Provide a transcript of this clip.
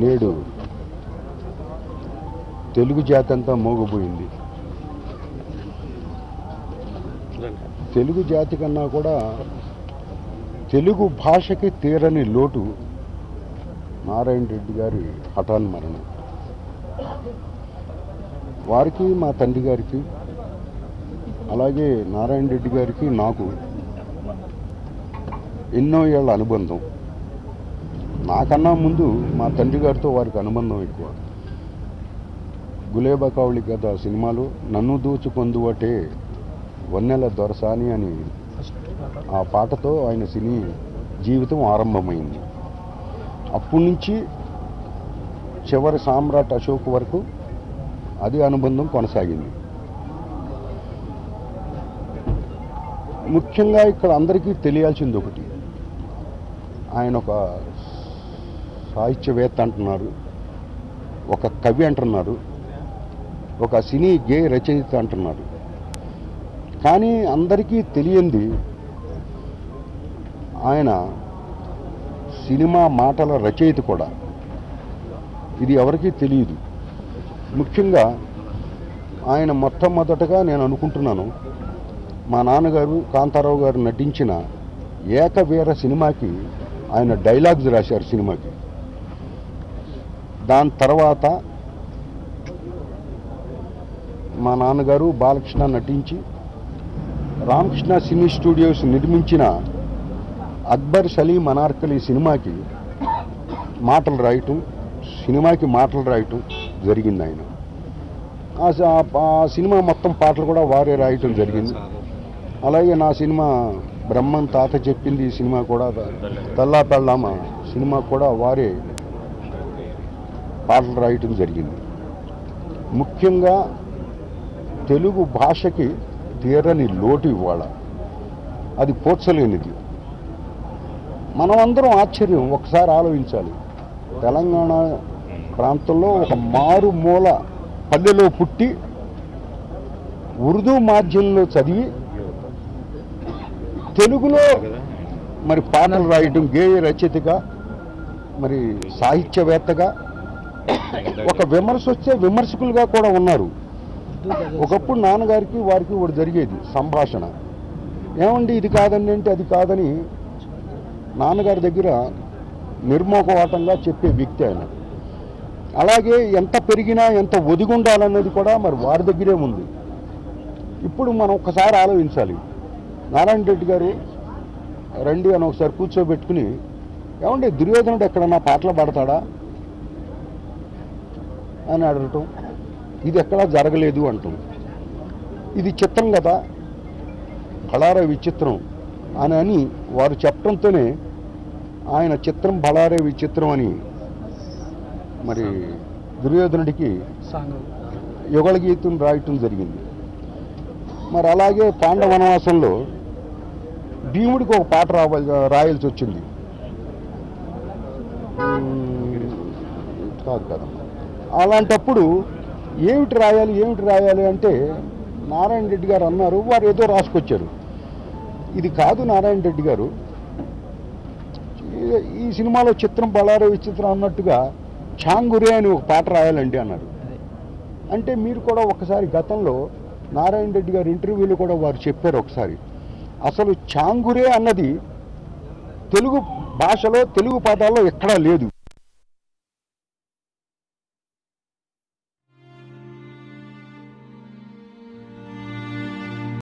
నేడు తెలుగు జాతి అంతా మోగబోయింది. తెలుగు జాతి కన్నా కూడా తెలుగు భాషకి తీరని లోటు నారాయణ రెడ్డి గారి హఠాన్ మరణం. వారికి మా తండ్రి గారికి అలాగే నారాయణ రెడ్డి గారికి నాకు ఎన్నో ఏళ్ల అనుబంధం. నాకన్నా ముందు మా తండ్రి గారితో వారికి అనుబంధం ఎక్కువ. గులేబా కావళి కథ సినిమాలో నన్ను దోచుకొందువటే వన్నెల దొరసాని అని ఆ పాటతో ఆయన సినీ జీవితం ఆరంభమైంది. అప్పటి నుంచి చివరి సామ్రాట్ అశోక్ వరకు అది అనుబంధం కొనసాగింది. ముఖ్యంగా ఇక్కడ అందరికీ తెలియాల్సింది ఒకటి, ఆయన ఒక సాహిత్యవేత్త అంటున్నారు, ఒక కవి అంటున్నారు, ఒక సినీ గేయ రచయిత అంటున్నారు. కానీ అందరికీ తెలియంది ఆయన సినిమా మాటల రచయిత కూడా. ఇది ఎవరికీ తెలియదు. ముఖ్యంగా ఆయన మొట్టమొదటగా నేను అనుకుంటున్నాను మా నాన్నగారు కాంతారావు గారు నటించిన ఏకవీర సినిమాకి ఆయన డైలాగ్స్ రాశారు సినిమాకి. దాని తర్వాత మా నాన్నగారు బాలకృష్ణ నటించి రామకృష్ణ సినీ స్టూడియోస్ నిర్మించిన అక్బర్ సలీం అనార్కలి సినిమాకి మాటలు రాయటం, సినిమాకి మాటలు రాయటం జరిగింది. ఆయన ఆ సినిమా మొత్తం పాటలు కూడా వారే రాయటం జరిగింది. అలాగే నా సినిమా బ్రహ్మం తాత చెప్పింది ఈ సినిమా కూడా, తల్లా పెళ్ళామ సినిమా కూడా వారే పాటలు రాయటం జరిగింది. ముఖ్యంగా తెలుగు భాషకి తీరని లోటు ఇవాళ, అది పోడ్చలేనిది. మనం అందరం ఆశ్చర్యం ఒకసారి ఆలోచించాలి. తెలంగాణ ప్రాంతంలో ఒక మారుమూల పల్లెలో పుట్టి ఉర్దూ మాధ్యమంలో చదివి తెలుగులో మరి పాటలు రాయటం, గేయ రచయితగా, మరి సాహిత్యవేత్తగా, ఒక విమర్శ వస్తే విమర్శకులుగా కూడా ఉన్నారు. ఒకప్పుడు నాన్నగారికి వారికి ఒకటి జరిగేది సంభాషణ, ఏమండి ఇది కాదండి అంటే అది కాదని నాన్నగారి దగ్గర నిర్మోహమాటంగా చెప్పే వ్యక్తి ఆయన. అలాగే ఎంత పెరిగినా ఎంత ఒదిగుండాలన్నది కూడా మరి వారి దగ్గరే ఉంది. ఇప్పుడు మనం ఒక్కసారి ఆలోచించాలి. నారాయణ రెడ్డి గారు రండి అని ఒకసారి కూర్చోబెట్టుకుని, ఏమండి దుర్యోధనుడు ఎక్కడన్నా పాటలు పాడతాడా అని అడగటం, ఇది ఎక్కడా జరగలేదు అంటాం. ఇది చిత్రం కదా, బళారే విచిత్రం అని వారు చెప్పడంతోనే ఆయన చిత్రం బళారే విచిత్రం అని మరి దుర్యోధనుడికి యుగళ గీతం రాయటం జరిగింది. మరి అలాగే పాండవ వనవాసంలో భీముడికి ఒక పాట రాయాల్సి వచ్చింది. కాదు కదా, అలాంటప్పుడు ఏమిటి రాయాలి అంటే నారాయణ రెడ్డి గారు అన్నారు, వారు ఏదో రాసుకొచ్చారు. ఇది కాదు నారాయణ రెడ్డి గారు, ఈ సినిమాలో చిత్రం బళారే విచిత్రం అన్నట్టుగా ఛాంగురే అని ఒక పాట రాయాలండి అన్నారు. అంటే మీరు కూడా ఒకసారి గతంలో నారాయణ రెడ్డి గారి ఇంటర్వ్యూలో కూడా వారు చెప్పారు ఒకసారి, అసలు ఛాంగురే అన్నది తెలుగు భాషలో తెలుగు పదాల్లో ఎక్కడా లేదు.